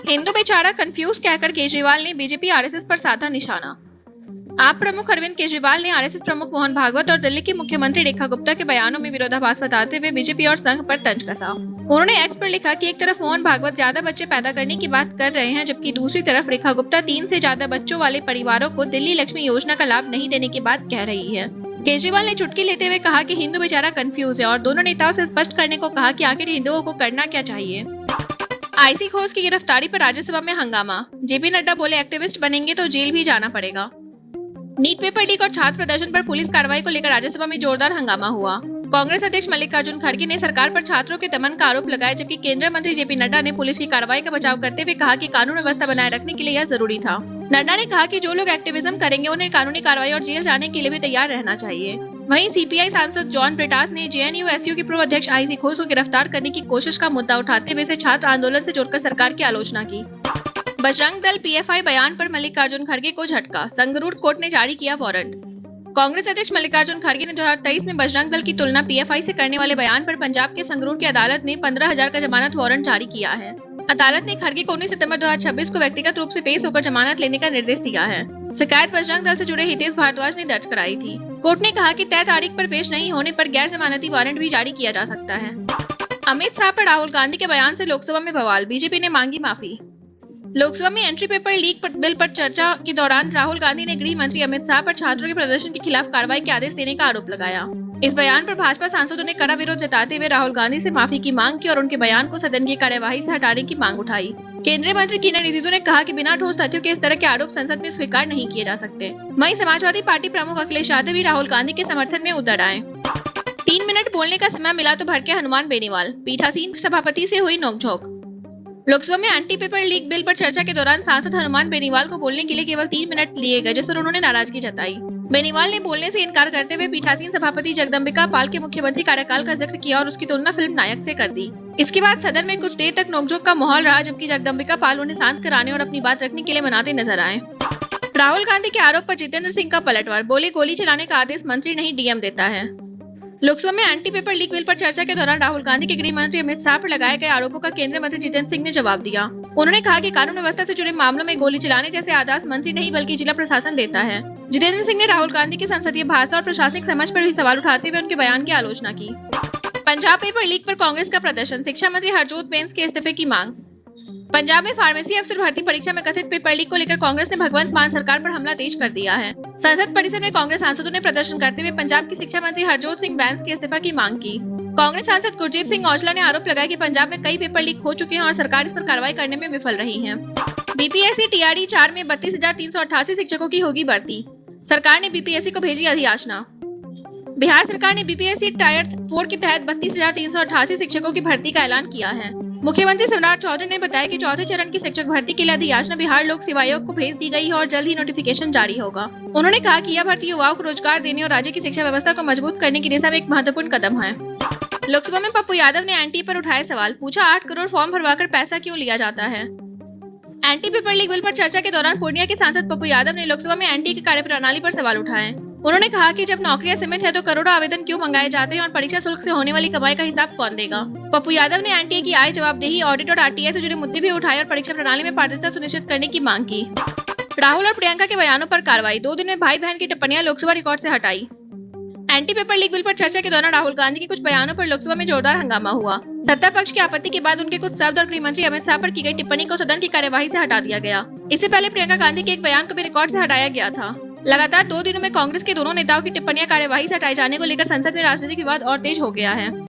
हिंदू बेचारा कंफ्यूज कहकर केजरीवाल ने बीजेपी आरएसएस पर साधा निशाना। आप प्रमुख अरविंद केजरीवाल ने आरएसएस प्रमुख मोहन भागवत और दिल्ली की मुख्यमंत्री रेखा गुप्ता के बयानों में विरोधाभास बताते हुए बीजेपी और संघ पर तंज कसा। उन्होंने एक्स पर लिखा कि एक तरफ मोहन भागवत ज्यादा बच्चे पैदा करने की बात कर रहे हैं, जबकि दूसरी तरफ रेखा गुप्ता 3 से ज्यादा बच्चों वाले परिवारों को दिल्ली लक्ष्मी योजना का लाभ नहीं देने की बात कह रही है। केजरीवाल ने चुटकी लेते हुए कहा कि हिंदू बेचारा कंफ्यूज है और दोनों नेताओं से स्पष्ट करने को कहा कि आखिर हिंदुओं को करना क्या चाहिए। आईसी घोष की गिरफ्तारी पर राज्यसभा में हंगामा। जेपी नड्डा बोले एक्टिविस्ट बनेंगे तो जेल भी जाना पड़ेगा। नीट पेपर लीक और छात्र प्रदर्शन पर पुलिस कार्रवाई को लेकर राज्यसभा में जोरदार हंगामा हुआ। कांग्रेस अध्यक्ष मल्लिकार्जुन खड़गे ने सरकार पर छात्रों के दमन का आरोप लगाया, जबकि केंद्रीय मंत्री जेपी नड्डा ने पुलिस की कार्रवाई का बचाव करते हुए कहा कि कानून व्यवस्था बनाए रखने के लिए यह जरूरी था। नड्डा ने कहा कि जो लोग एक्टिविज्म करेंगे उन्हें कानूनी कार्रवाई और जेल जाने के लिए भी तैयार रहना चाहिए। वहीं सीपीआई सांसद जॉन ब्रिटास ने जेएनयू-एसयू की पूर्व अध्यक्ष आईसी घोष को गिरफ्तार करने की कोशिश का मुद्दा उठाते हुए इसे छात्र आंदोलन से जोड़कर सरकार की आलोचना की। बजरंग दल पीएफआई बयान पर मल्लिकार्जुन खड़गे को झटका, संगरूर कोर्ट ने जारी किया वारंट। कांग्रेस अध्यक्ष मल्लिकार्जुन खड़गे ने 2023 में बजरंग दल की तुलना पीएफआई से करने वाले बयान पर पंजाब के संगरूर की अदालत ने 15,000 का जमानत वारंट जारी किया है। अदालत ने खड़गे को 19 सितंबर 2026 को व्यक्तिगत रूप से पेश होकर जमानत लेने का निर्देश दिया है। शिकायत बजरंग दल से जुड़े हितेश भारद्वाज ने दर्ज कराई थी। कोर्ट ने कहा कि तय तारीख पर पेश नहीं होने पर गैर जमानती वारंट भी जारी किया जा सकता है। अमित शाह पर राहुल गांधी के बयान से लोकसभा में बवाल, बीजेपी ने मांगी माफी। लोकसभा में एंट्री पेपर लीक बिल पर चर्चा के दौरान राहुल गांधी ने गृह मंत्री अमित शाह पर छात्रों के प्रदर्शन के खिलाफ कार्रवाई के आदेश देने का आरोप लगाया। इस बयान पर भाजपा सांसदों ने कड़ा विरोध जताते हुए राहुल गांधी से माफी की मांग की और उनके बयान को सदन की कार्यवाही से हटाने की मांग उठाई। केंद्रीय मंत्री किरण रिजिजू ने कहा कि बिना ठोस तथ्यों के इस तरह के आरोप संसद में स्वीकार नहीं किए जा सकते। वहीं समाजवादी पार्टी प्रमुख अखिलेश यादव भी राहुल गांधी के समर्थन में उतर आए। 3 मिनट बोलने का समय मिला तो भड़के हनुमान बेनीवाल, पीठासीन सभापति से हुई नोकझोंक। लोकसभा में एंटी पेपर लीक बिल पर चर्चा के दौरान सांसद हनुमान बेनीवाल को बोलने के लिए केवल 3 मिनट लिए गए, जिस पर उन्होंने नाराजगी जताई। बेनीवाल ने बोलने से इनकार करते हुए पीठासीन सभापति जगदम्बिका पाल के मुख्यमंत्री कार्यकाल का जिक्र किया और उसकी तुलना फिल्म नायक से कर दी। इसके बाद सदन में कुछ देर तक नोकझोंक का माहौल रहा, जबकि जगदम्बिका पाल उन्हें शांत कराने और अपनी बात रखने के लिए मनाते नजर आए। राहुल गांधी के आरोप पर जितेंद्र सिंह का पलटवार, बोले गोली चलाने का आदेश मंत्री नहीं डीएम देता है। लोकसभा में एंटी पेपर लीक बिल पर चर्चा के दौरान राहुल गांधी के गृह मंत्री अमित शाह पर लगाए गए आरोपों का केंद्रीय मंत्री जितेंद्र सिंह ने जवाब दिया। उन्होंने कहा कि कानून व्यवस्था से जुड़े मामलों में गोली चलाने जैसे आदेश मंत्री नहीं बल्कि जिला प्रशासन देता है। जितेंद्र सिंह ने राहुल गांधी की संसदीय भाषा और प्रशासनिक समझ पर भी सवाल उठाते हुए उनके बयान की आलोचना की। पंजाब पेपर लीक पर कांग्रेस का प्रदर्शन, शिक्षा मंत्री हरजोत बैंस के इस्तीफे की मांग। पंजाब में फार्मेसी अफसर भर्ती परीक्षा में कथित पेपर लीक को लेकर कांग्रेस ने भगवंत मान सरकार पर हमला तेज कर दिया है। संसद परिसर में कांग्रेस सांसदों ने प्रदर्शन करते हुए पंजाब की शिक्षा मंत्री हरजोत सिंह बैंस के इस्तीफा की मांग की। कांग्रेस सांसद गुरजीत सिंह औजला ने आरोप लगाया कि पंजाब में कई पेपर लीक हो चुके हैं और सरकार इस पर कार्रवाई करने में विफल रही है। बीपीएससी टीआरई 4 में 32,388 शिक्षकों की होगी भर्ती, सरकार ने बीपीएससी को भेजी अधियाचना। बिहार सरकार ने बीपीएससी टायर 4 के तहत 32,388 शिक्षकों की भर्ती का ऐलान किया है। मुख्यमंत्री सम्राट चौधरी ने बताया कि चौथे चरण की शिक्षक भर्ती के लिए अधियाचना बिहार लोक सेवा आयोग को भेज दी गई है और जल्द ही नोटिफिकेशन जारी होगा। उन्होंने कहा कि यह भर्ती युवाओं को रोजगार देने और राज्य की शिक्षा व्यवस्था को मजबूत करने की दिशा में एक महत्वपूर्ण कदम है। लोकसभा में पप्पू यादव ने एनटी पर उठाए सवाल, पूछा 8 करोड़ फॉर्म भरवाकर पैसा क्यों लिया जाता है। एंटी पेपर लीक बिल पर चर्चा के दौरान पूर्णिया के सांसद पप्पू यादव ने लोकसभा में एनटी की कार्यप्रणाली पर सवाल उठाए। उन्होंने कहा कि जब नौकरियां सीमित है तो करोड़ों आवेदन क्यों मंगाए जाते हैं और परीक्षा शुल्क से होने वाली कमाई का हिसाब कौन देगा। पप्पू यादव ने एनटीए की आय जवाबदेही, ऑडिट और आरटीआई से जुड़े मुद्दे भी उठाए और परीक्षा प्रणाली में पारदर्शिता सुनिश्चित करने की मांग की। राहुल और प्रियंका के बयानों पर कार्रवाई, 2 दिन में भाई बहन की टिप्पणियां लोकसभा रिकॉर्ड से हटाई। एंटी पेपर लीक बिल पर चर्चा के दौरान राहुल गांधी के कुछ बयानों पर लोकसभा में जोरदार हंगामा हुआ। सत्ता पक्ष की आपत्ति के बाद उनके कुछ शब्द और गृह मंत्री अमित शाह पर की गई टिप्पणी को सदन की कार्यवाही से हटा दिया गया। इससे पहले प्रियंका गांधी के एक बयान को भी रिकॉर्ड से हटाया गया था। लगातार 2 दिनों में कांग्रेस के दोनों नेताओं की टिप्पणियां कार्यवाही से हटाए जाने को लेकर संसद में राजनीतिक विवाद और तेज हो गया है।